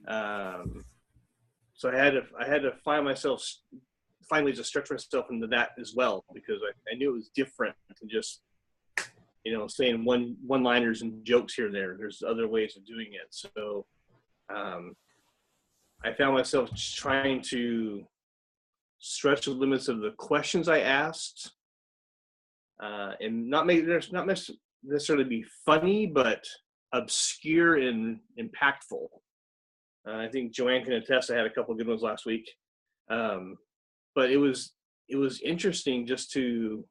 So I had to finally just stretch myself into that as well, because I knew it was different than just, saying one-liners and jokes here and there. There's other ways of doing it. So I found myself trying to stretch the limits of the questions I asked, and not necessarily be funny, but obscure and impactful. I think Joanne can attest. I had a couple of good ones last week, but it was interesting just to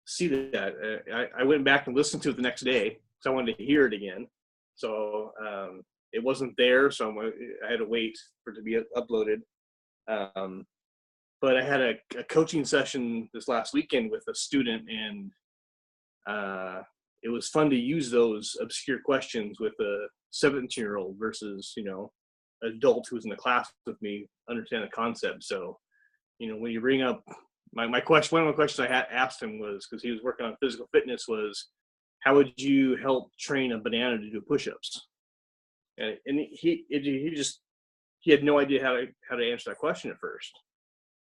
see that. I went back and listened to it the next day because I wanted to hear it again. So it wasn't there, so I had to wait for it to be uploaded. But I had a coaching session this last weekend with a student, and it was fun to use those obscure questions with a 17-year-old versus, an adult who's in the class with me, understand the concept. So, when you bring up my question, one of the questions I had asked him was, because he was working on physical fitness, was, how would you help train a banana to do push-ups? And he had no idea how to answer that question at first,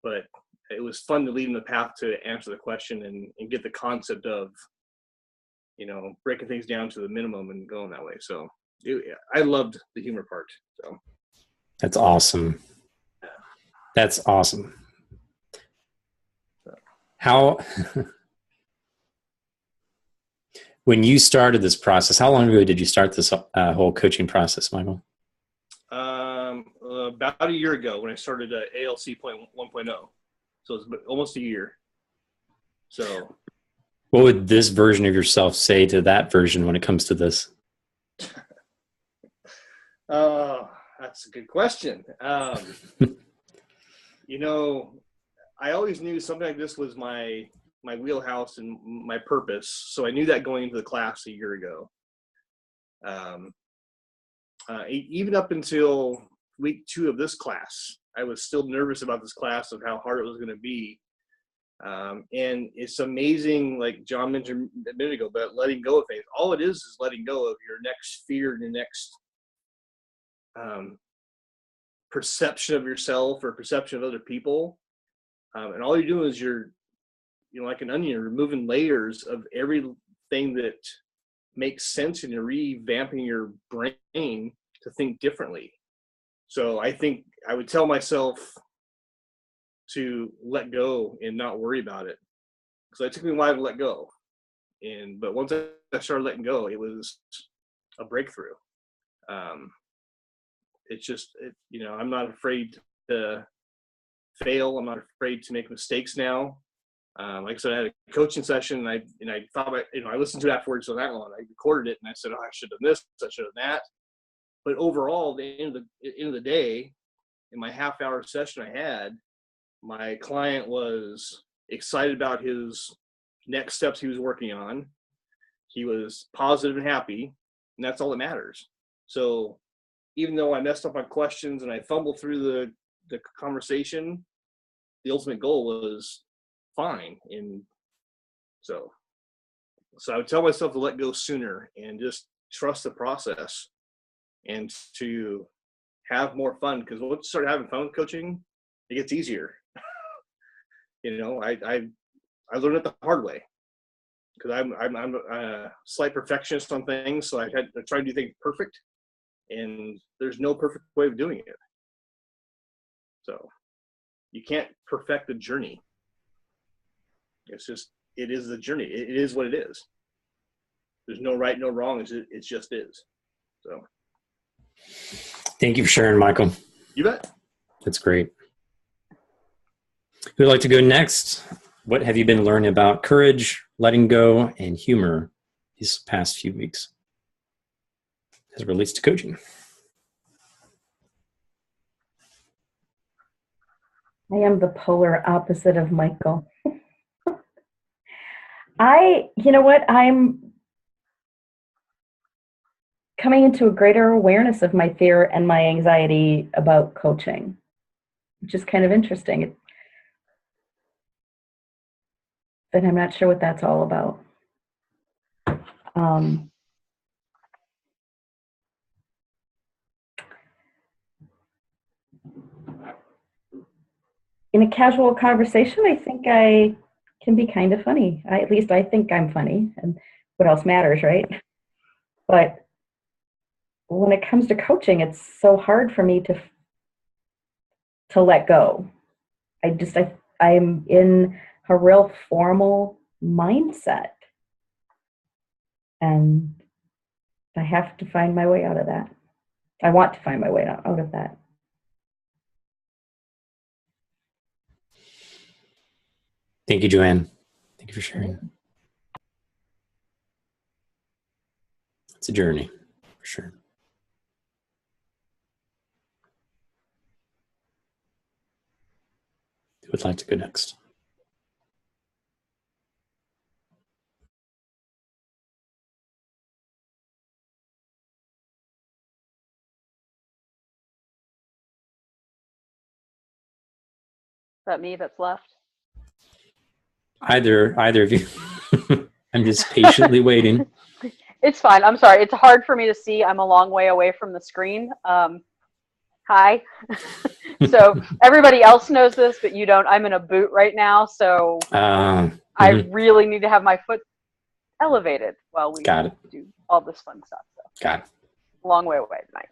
but it was fun to lead him the path to answer the question and get the concept of, breaking things down to the minimum and going that way. So I loved the humor part. So that's awesome. That's awesome. How, when you started this process, how long ago did you start this whole coaching process, Michael? About a year ago when I started ALC 1.0. So it's almost a year. So what would this version of yourself say to that version when it comes to this? That's a good question. I always knew something like this was my wheelhouse and my purpose. So I knew that going into the class a year ago. Even up until week 2 of this class, I was still nervous about this class, of how hard it was going to be. And it's amazing, like John mentioned a minute ago, but letting go of things. All it is letting go of your next fear and your next perception of yourself or perception of other people. And all you're doing is you're like an onion, removing layers of everything that makes sense, and you're revamping your brain to think differently. So I think I would tell myself to let go and not worry about it. So it took me a while to let go. But once I started letting go, it was a breakthrough. It's just, I'm not afraid to fail. I'm not afraid to make mistakes now. Like I said, I had a coaching session, and I thought about, I listened to it afterwards on that one. I recorded it, and I said, I should have done this, I should have done that. But overall, at the end of the day, in my half-hour session I had, my client was excited about his next steps he was working on. He was positive and happy, and that's all that matters. So even though I messed up on questions and I fumbled through the conversation, the ultimate goal was fine. And so I would tell myself to let go sooner and just trust the process and to have more fun, because once you start having fun with coaching, it gets easier. I learned it the hard way, because I'm a slight perfectionist on things, so I try to do things perfect, and there's no perfect way of doing it. So you can't perfect the journey. It's just, it is the journey. It is what it is. There's no right, no wrong. It just is. So thank you for sharing, Michael. You bet. That's great. Who'd like to go next? What have you been learning about courage, letting go, and humor these past few weeks as it relates to coaching? I am the polar opposite of Michael. I'm coming into a greater awareness of my fear and my anxiety about coaching, which is kind of interesting. But I'm not sure what that's all about. in a casual conversation, I think I can be kind of funny. At least I think I'm funny, and what else matters, right? But when it comes to coaching, it's so hard for me to let go. I'm in a real formal mindset, and I have to find my way out of that. I want to find my way out of that. Thank you, Joanne. Thank you for sharing. It's a journey, for sure. Who would like to go next? Is that me that's left? Either of you. I'm just patiently waiting. It's fine. I'm sorry. It's hard for me to see. I'm a long way away from the screen. Hi. So everybody else knows this, but you don't. I'm in a boot right now, so I really need to have my foot elevated while we do all this fun stuff. So. Got it. Long way away tonight.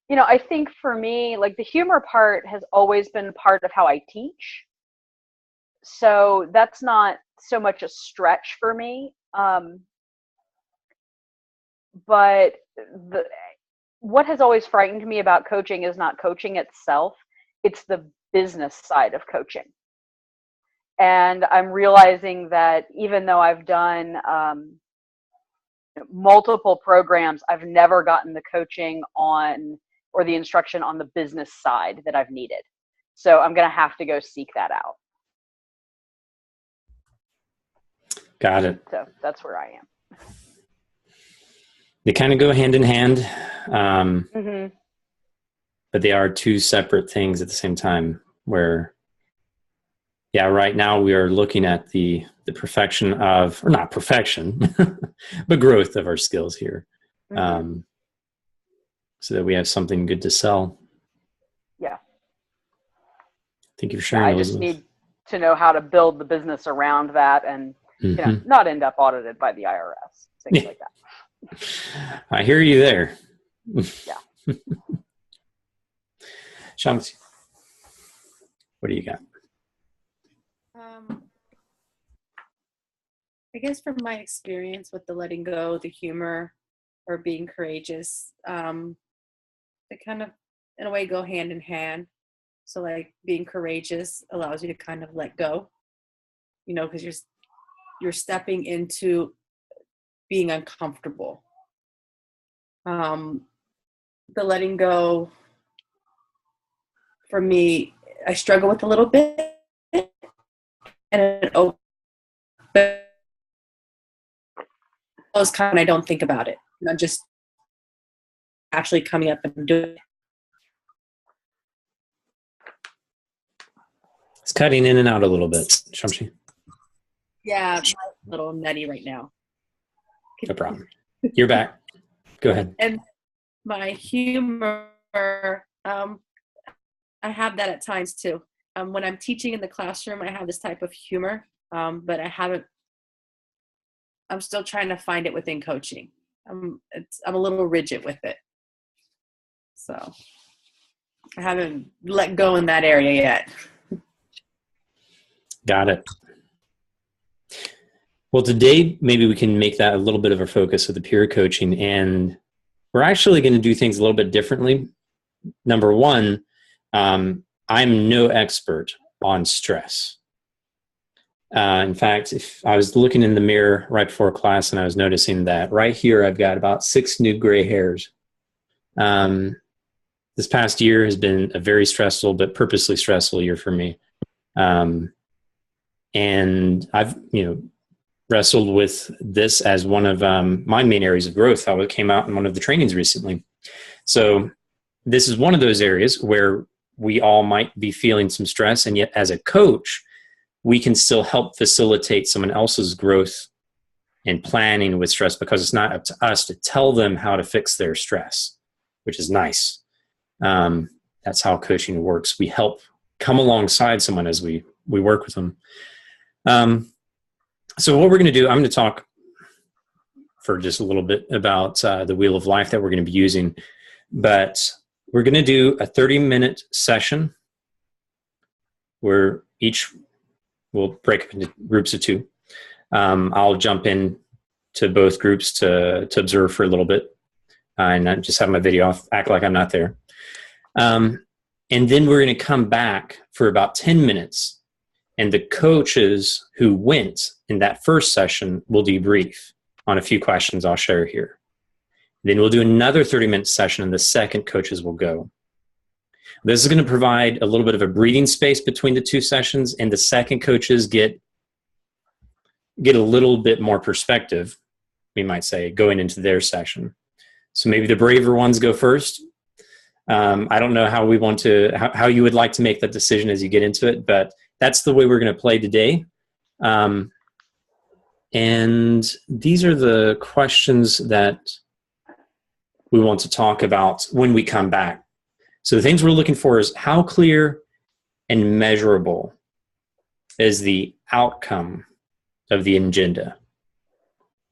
You know, I think for me, like the humor part has always been part of how I teach. So that's not so much a stretch for me. But what has always frightened me about coaching is not coaching itself. It's the business side of coaching. And I'm realizing that even though I've done multiple programs, I've never gotten the coaching on or the instruction on the business side that I've needed. So I'm going to have to go seek that out. Got it. So that's where I am. They kind of go hand in hand, but they are two separate things at the same time where, yeah, right now we are looking at the perfection of, or not perfection, but growth of our skills here, so that we have something good to sell. Yeah. Thank you for sharing. I just need to know how to build the business around that and you know, not end up audited by the IRS, things like that. I hear you there. Yeah. Shamsi, what do you got? I guess from my experience with the letting go, the humor, or being courageous, they kind of, in a way, go hand in hand. So like being courageous allows you to kind of let go, you know, because you're stepping into being uncomfortable. The letting go, for me, I struggle with a little bit, and it opens kind of, I don't think about it. I'm just actually coming up and doing it. It's cutting in and out a little bit, Shamsi. Yeah, I'm a little nutty right now. No problem. You're back. Go ahead. And my humor, I have that at times too. When I'm teaching in the classroom, I have this type of humor, but I'm still trying to find it within coaching. I'm a little rigid with it. So I haven't let go in that area yet. Got it. Well, today, maybe we can make that a little bit of a focus of the peer coaching, and we're actually going to do things a little bit differently. Number one, I'm no expert on stress. In fact, if I was looking in the mirror right before class and I was noticing that right here, I've got about 6 new gray hairs. This past year has been a very stressful, but purposely stressful year for me. And I've, wrestled with this as one of my main areas of growth. How it came out in one of the trainings recently. So this is one of those areas where we all might be feeling some stress, and yet as a coach, we can still help facilitate someone else's growth and planning with stress, because it's not up to us to tell them how to fix their stress, which is nice. That's how coaching works. We help come alongside someone as we work with them. So what we're going to do, I'm going to talk for just a little bit about the Wheel of Life that we're going to be using. But we're going to do a 30-minute session where each will break up into groups of 2. I'll jump in to both groups to observe for a little bit and not just have my video off, act like I'm not there. And then we're going to come back for about 10 minutes, and the coaches who went in that first session will debrief on a few questions I'll share here. Then we'll do another 30-minute session, and the second coaches will go. This is going to provide a little bit of a breathing space between the 2 sessions, and the second coaches get a little bit more perspective, we might say, going into their session. So maybe the braver ones go first. I don't know how we want to, how you would like to make that decision as you get into it, but that's the way we're going to play today. And these are the questions that we want to talk about when we come back. So the things we're looking for is how clear and measurable is the outcome of the agenda.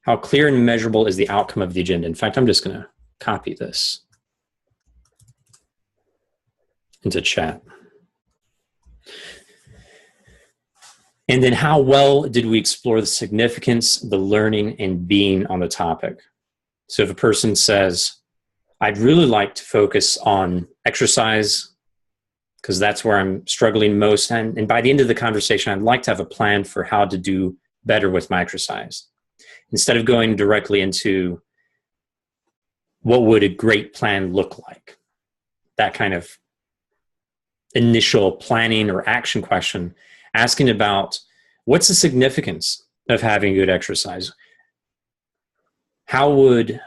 How clear and measurable is the outcome of the agenda? In fact, I'm just going to copy this into chat. And then how well did we explore the significance, the learning, and being on the topic? So if a person says, I'd really like to focus on exercise because that's where I'm struggling most, and by the end of the conversation, I'd like to have a plan for how to do better with my exercise. Instead of going directly into what would a great plan look like, that kind of initial planning or action question, asking about what's the significance of having good exercise? How would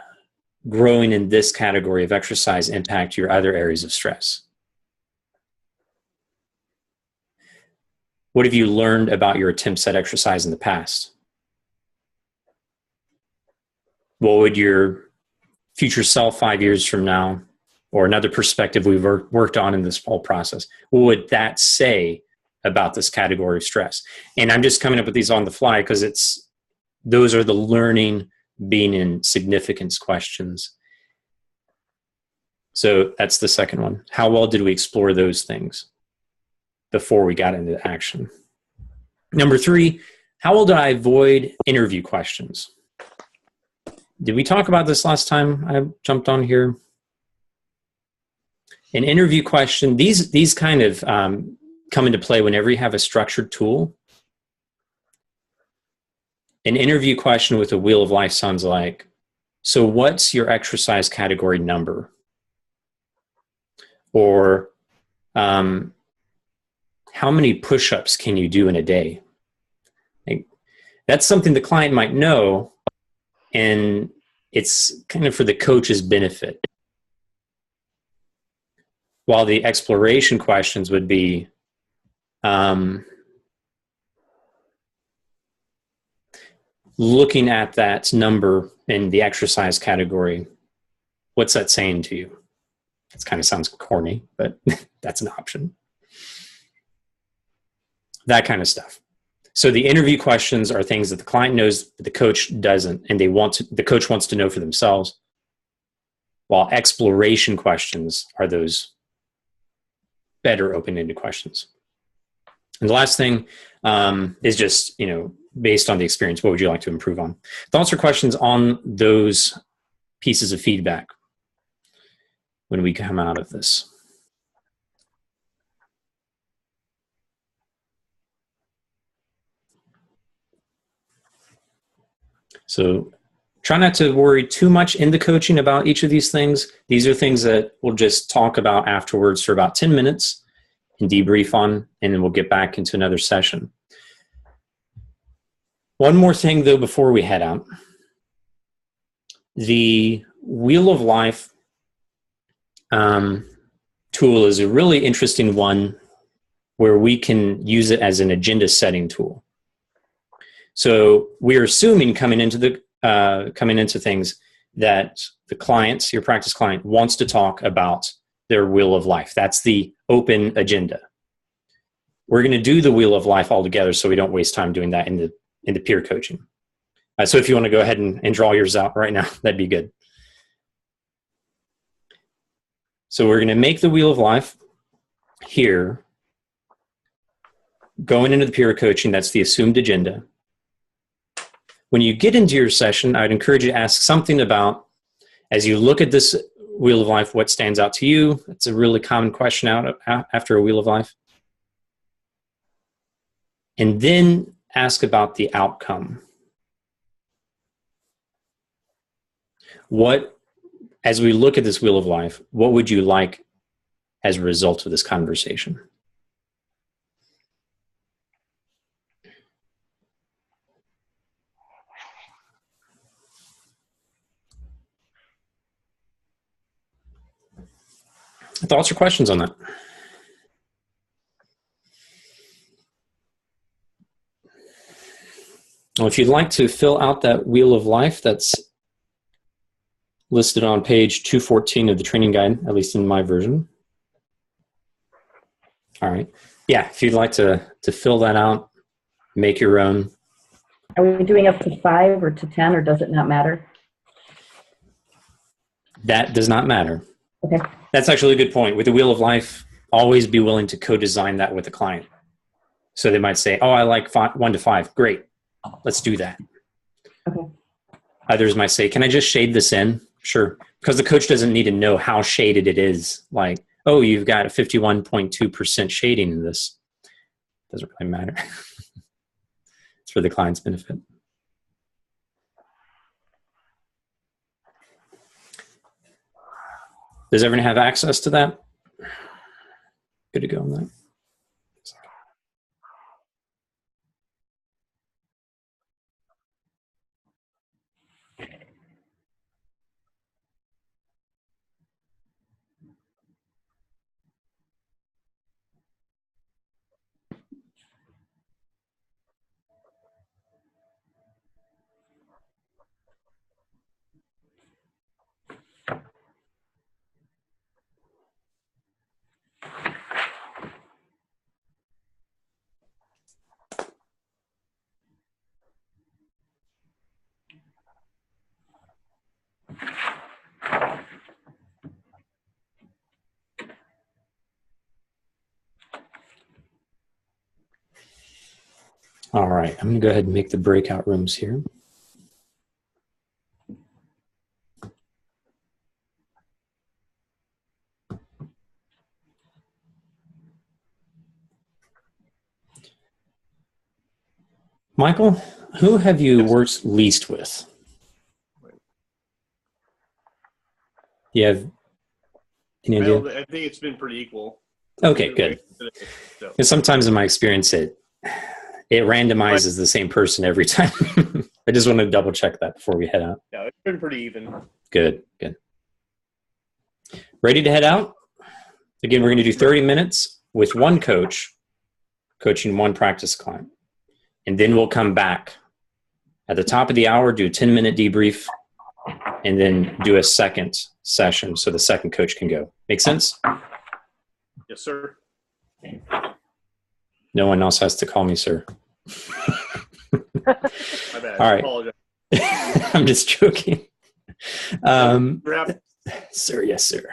growing in this category of exercise impact your other areas of stress? What have you learned about your attempts at exercise in the past? What would your future self 5 years from now, or another perspective we've worked on in this whole process, what would that say about this category of stress? And I'm just coming up with these on the fly because those are the learning, being in significance questions. So that's the second one. How well did we explore those things before we got into action? Number 3, how well did I avoid interview questions? Did we talk about this last time I jumped on here? An interview question, these kind of come into play whenever you have a structured tool. An interview question with a Wheel of Life sounds like, so what's your exercise category number? Or how many push-ups can you do in a day? Like, that's something the client might know, and it's kind of for the coach's benefit. While the exploration questions would be, looking at that number in the exercise category, what's that saying to you? It kind of sounds corny, but that's an option. That kind of stuff. So the interview questions are things that the client knows, but the coach doesn't, and the coach wants to know for themselves. While exploration questions are those better open-ended questions. And the last thing is just, based on the experience, what would you like to improve on? Thoughts or questions on those pieces of feedback when we come out of this? So try not to worry too much in the coaching about each of these things. These are things that we'll just talk about afterwards for about 10 minutes and debrief on, and then we'll get back into another session. One more thing, though, before we head out. The Wheel of Life tool is a really interesting one where we can use it as an agenda setting tool. So we're assuming coming into things that the client, your practice client, wants to talk about their wheel of life. That's the open agenda. We're going to do the wheel of life all together so we don't waste time doing that in the peer coaching. So if you want to go ahead and draw yours out right now, that'd be good. So we're going to make the wheel of life here. Going into the peer coaching, that's the assumed agenda. When you get into your session, I'd encourage you to ask something about, as you look at this wheel of life, what stands out to you? It's a really common question out after a wheel of life. And then ask about the outcome. As we look at this wheel of life, what would you like as a result of this conversation? Thoughts or questions on that? Well, if you'd like to fill out that wheel of life, that's listed on page 214 of the training guide, at least in my version. All right. Yeah, if you'd like to fill that out, make your own. Are we doing up to 5 or to 10, or does it not matter? That does not matter. Okay. That's actually a good point. With the wheel of life, always be willing to co-design that with the client. So they might say, oh, I like 1 to 5. Great. Let's do that. Okay. Others might say, can I just shade this in? Sure. Because the coach doesn't need to know how shaded it is. Like, oh, you've got a 51.2% shading in this. Doesn't really matter. It's for the client's benefit. Does everyone have access to that? Good to go on that. All right, I'm going to go ahead and make the breakout rooms here. Michael, who have you worked least with? You have any idea? I think it's been pretty equal. Okay, good. So. And sometimes in my experience, it randomizes the same person every time. I just want to double check that before we head out. Yeah, it's been pretty even. Good, good. Ready to head out? Again, we're going to do 30 minutes with one coach, coaching one practice client. And then we'll come back at the top of the hour, do a 10-minute debrief, and then do a second session so the second coach can go. Make sense? Yes, sir. No one else has to call me sir. My bad. All I right. apologize. I'm just joking. Sir, yes, sir.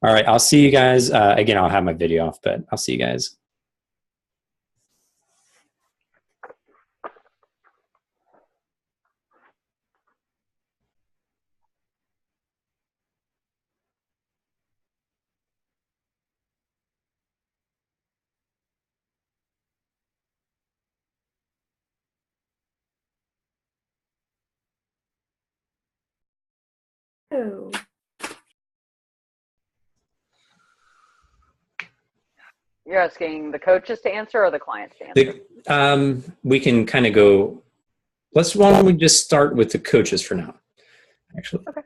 All right, I'll see you guys. Again, I'll have my video off, but I'll see you guys. Oh. You're asking the coaches to answer or the clients to answer? We can kind of go. Why don't we just start with the coaches for now? Actually, Okay.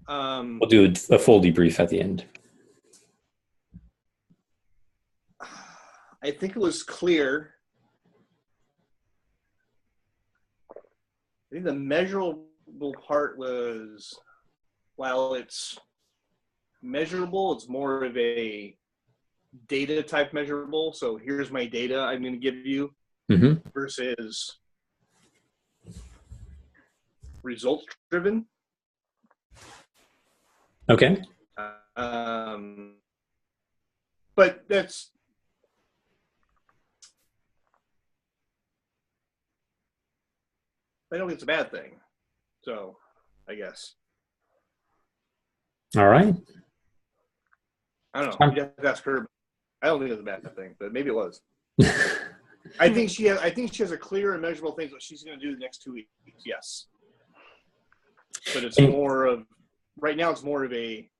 We'll do a full debrief at the end. I think it was clear. I think the measurable part was, while it's measurable. It's more of a data type measurable. So here's my data I'm going to give you versus results driven. Okay. But that's, I don't think it's a bad thing. So I guess. All right. I don't know. You have to ask her. I don't think it's a bad thing, but maybe it was. I think she has a clear and measurable thing that she's going to do the next 2 weeks. Yes. But it's more of, right now it's more of a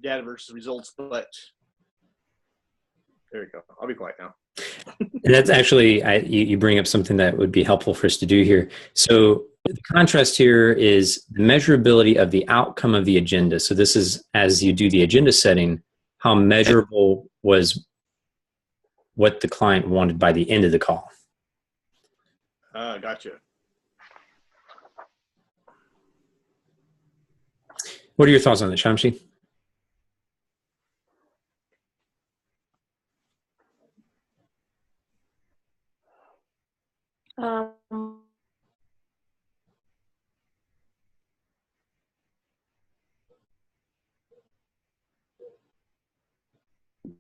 data versus results, but there you go. I'll be quiet now. And that's actually, you bring up something that would be helpful for us to do here. So the contrast here is the measurability of the outcome of the agenda. So this is, as you do the agenda setting, how measurable was what the client wanted by the end of the call. Gotcha. What are your thoughts on that, Shamshi?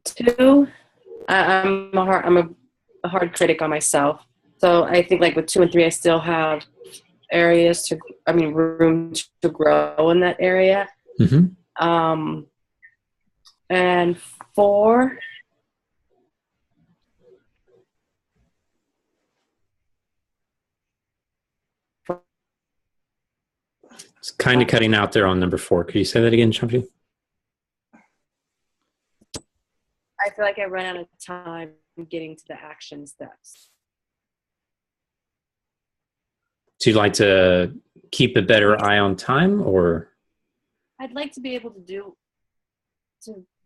Two, I'm a hard critic on myself. So I think like with 2 and 3, I still have room to grow in that area. And 4, It's kind of cutting out there on number 4. Could you say that again, Shamshi? I feel like I run out of time getting to the action steps. So you'd like to keep a better eye on time, or? I'd like to be able to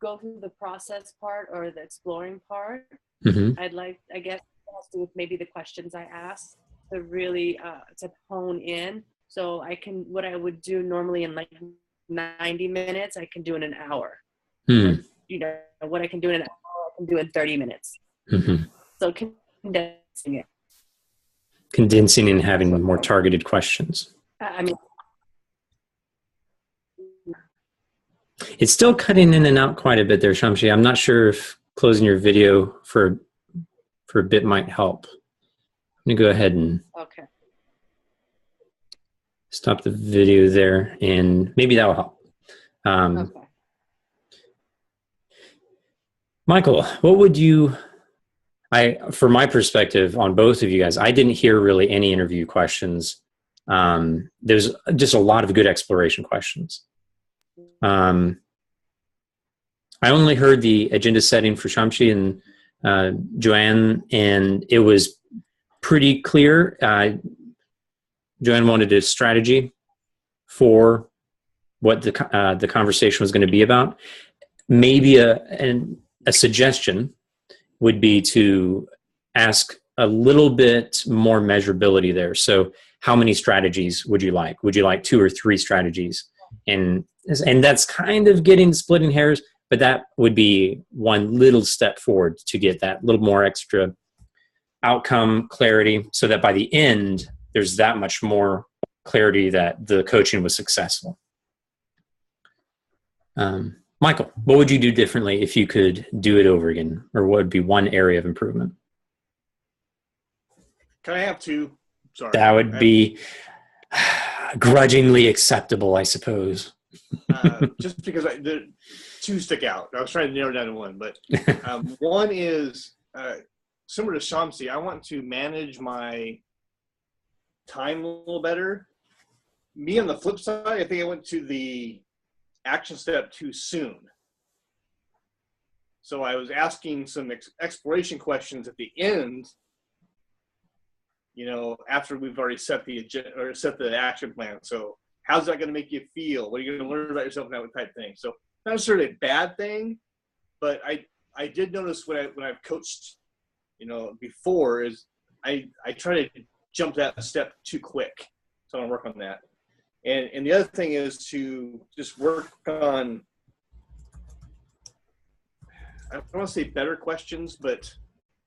go through the process part or the exploring part. I'd like, I guess, it has to do with maybe the questions I ask to really to hone in. So I can, what I would do normally in like 90 minutes, I can do in an hour. You know, what I can do in an hour, I can do in 30 minutes. So condensing it. Condensing and having more targeted questions. I mean, it's still cutting in and out quite a bit there, Shamshi. I'm not sure if closing your video for a bit might help. I'm going to go ahead and stop the video there, and maybe that will help. okay. Michael, what would you, from my perspective on both of you guys, I didn't hear really any interview questions. There's just a lot of good exploration questions. I only heard the agenda setting for Shamshi and Joanne, and it was pretty clear. Joanne wanted a strategy for what the conversation was going to be about. Maybe a suggestion would be to ask a little bit more measurability there. So how many strategies would you like? Would you like 2 or 3 strategies? And that's kind of splitting hairs, but that would be one little step forward to get that little more extra outcome clarity, so that by the end, there's that much more clarity that the coaching was successful. Michael, what would you do differently if you could do it over again? Or what would be one area of improvement? Can I have 2? Sorry. That would be grudgingly acceptable, I suppose. Just because the 2 stick out. I was trying to narrow down to 1, but one is similar to Shamsi. I want to manage my time a little better. Me on the flip side, I think I went to the action step too soon. So I was asking some exploration questions at the end, you know, after we've already set the agenda or set the action plan. So how's that going to make you feel? What are you going to learn about yourself, and that type thing? So not necessarily a bad thing, but I did notice when I've coached, you know, before, is I try to jump that step too quick. So I want to work on that. And the other thing is to just work on, I don't want to say better questions, but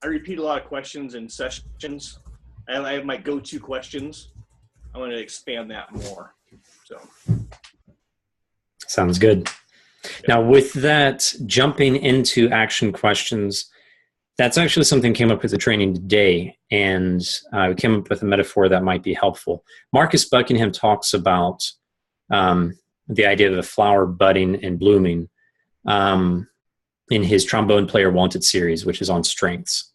I repeat a lot of questions in sessions. I have my go-to questions. I want to expand that more. So Sounds good. Now, with that, jumping into action questions, that's actually something came up with the training today, and we came up with a metaphor that might be helpful. Marcus Buckingham talks about the idea of the flower budding and blooming in his Trombone Player Wanted series, which is on strengths.